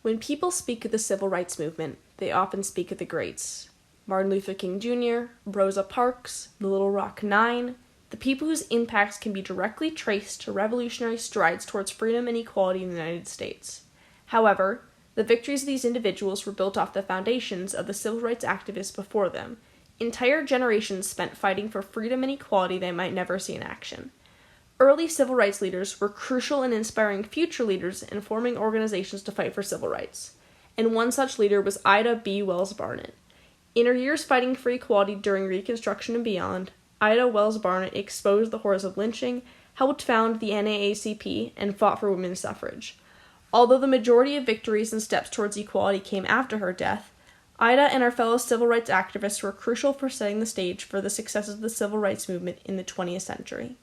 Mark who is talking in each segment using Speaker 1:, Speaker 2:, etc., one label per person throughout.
Speaker 1: When people speak of the civil rights movement, they often speak of the greats. Martin Luther King Jr., Rosa Parks, the Little Rock Nine, the people whose impacts can be directly traced to revolutionary strides towards freedom and equality in the United States. However, the victories of these individuals were built off the foundations of the civil rights activists before them. Entire generations spent fighting for freedom and equality they might never see in action. Early civil rights leaders were crucial in inspiring future leaders and forming organizations to fight for civil rights, and one such leader was Ida B. Wells Barnett. In her years fighting for equality during Reconstruction and beyond, Ida Wells Barnett exposed the horrors of lynching, helped found the NAACP, and fought for women's suffrage. Although the majority of victories and steps towards equality came after her death, Ida and her fellow civil rights activists were crucial for setting the stage for the successes of the civil rights movement in the 20th century.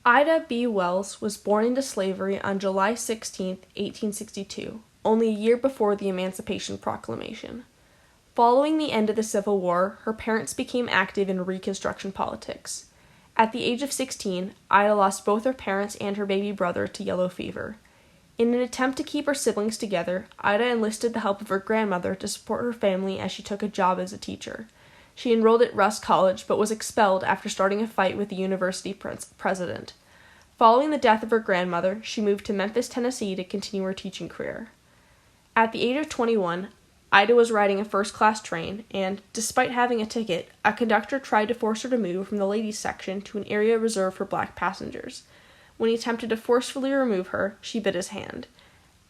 Speaker 1: Ida B. Wells was born into slavery on July 16, 1862, only a year before the Emancipation Proclamation. Following the end of the Civil War, her parents became active in Reconstruction politics. At the age of 16, Ida lost both her parents and her baby brother to yellow fever. In an attempt to keep her siblings together, Ida enlisted the help of her grandmother to support her family as she took a job as a teacher. She enrolled at Rusk College, but was expelled after starting a fight with the university president. Following the death of her grandmother, she moved to Memphis, Tennessee to continue her teaching career. At the age of 21, Ida was riding a first-class train, and, despite having a ticket, a conductor tried to force her to move from the ladies' section to an area reserved for black passengers. When he attempted to forcefully remove her, she bit his hand.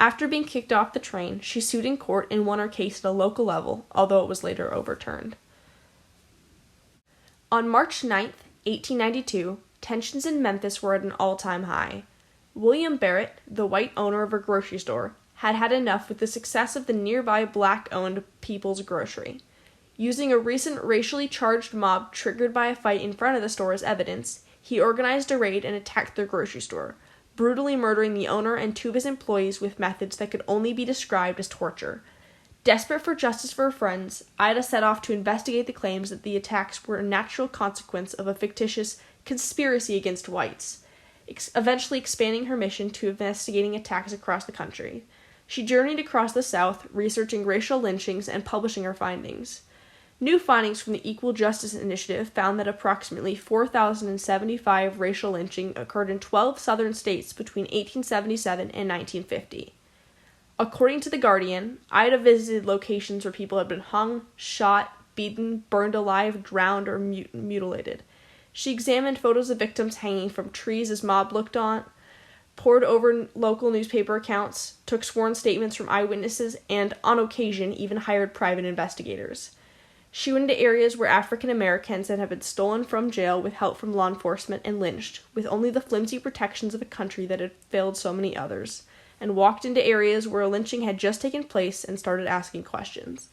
Speaker 1: After being kicked off the train, she sued in court and won her case at a local level, although it was later overturned. On March 9, 1892, tensions in Memphis were at an all-time high. William Barrett, the white owner of a grocery store, had had enough with the success of the nearby black-owned People's Grocery. Using a recent racially charged mob triggered by a fight in front of the store as evidence, he organized a raid and attacked their grocery store, brutally murdering the owner and two of his employees with methods that could only be described as torture. Desperate for justice for her friends, Ida set off to investigate the claims that the attacks were a natural consequence of a fictitious conspiracy against whites, eventually expanding her mission to investigating attacks across the country. She journeyed across the South, researching racial lynchings and publishing her findings. New findings from the Equal Justice Initiative found that approximately 4,075 racial lynching occurred in 12 southern states between 1877 and 1950. According to The Guardian, Ida visited locations where people had been hung, shot, beaten, burned alive, drowned, or mutilated. She examined photos of victims hanging from trees as mob looked on, pored over local newspaper accounts, took sworn statements from eyewitnesses, and, on occasion, even hired private investigators. She went into areas where African Americans had been stolen from jail with help from law enforcement and lynched, with only the flimsy protections of a country that had failed so many others, and walked into areas where a lynching had just taken place and started asking questions.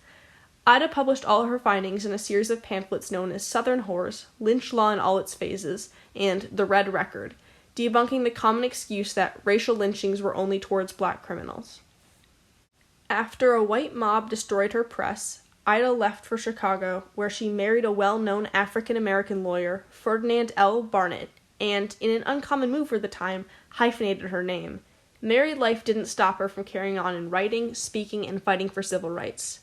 Speaker 1: Ida published all her findings in a series of pamphlets known as Southern Horrors, Lynch Law in All Its Phases, and The Red Record, debunking the common excuse that racial lynchings were only towards black criminals. After a white mob destroyed her press, Ida left for Chicago, where she married a well-known African-American lawyer, Ferdinand L. Barnett, and, in an uncommon move for the time, hyphenated her name. Married life didn't stop her from carrying on in writing, speaking, and fighting for civil rights.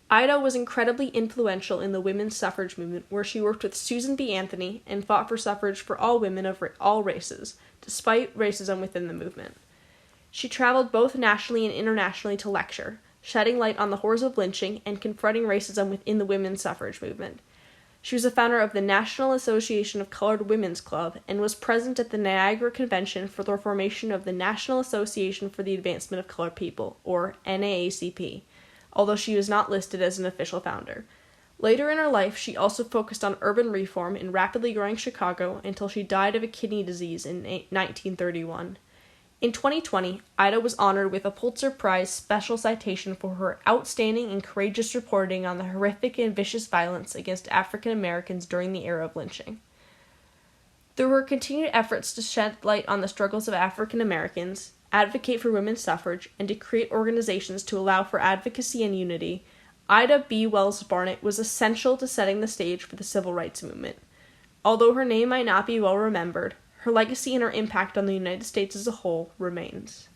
Speaker 1: Ida was incredibly influential in the women's suffrage movement, where she worked with Susan B. Anthony and fought for suffrage for all women of all races, despite racism within the movement. She traveled both nationally and internationally to lecture, shedding light on the horrors of lynching and confronting racism within the women's suffrage movement. She was a founder of the National Association of Colored Women's Club and was present at the Niagara Convention for the formation of the National Association for the Advancement of Colored People, or NAACP, although she was not listed as an official founder. Later in her life, she also focused on urban reform in rapidly growing Chicago until she died of a kidney disease in 1931. In 2020, Ida was honored with a Pulitzer Prize special citation for her outstanding and courageous reporting on the horrific and vicious violence against African Americans during the era of lynching. Through her continued efforts to shed light on the struggles of African Americans, advocate for women's suffrage, and to create organizations to allow for advocacy and unity, Ida B. Wells Barnett was essential to setting the stage for the civil rights movement. Although her name might not be well remembered, her legacy and her impact on the United States as a whole remains.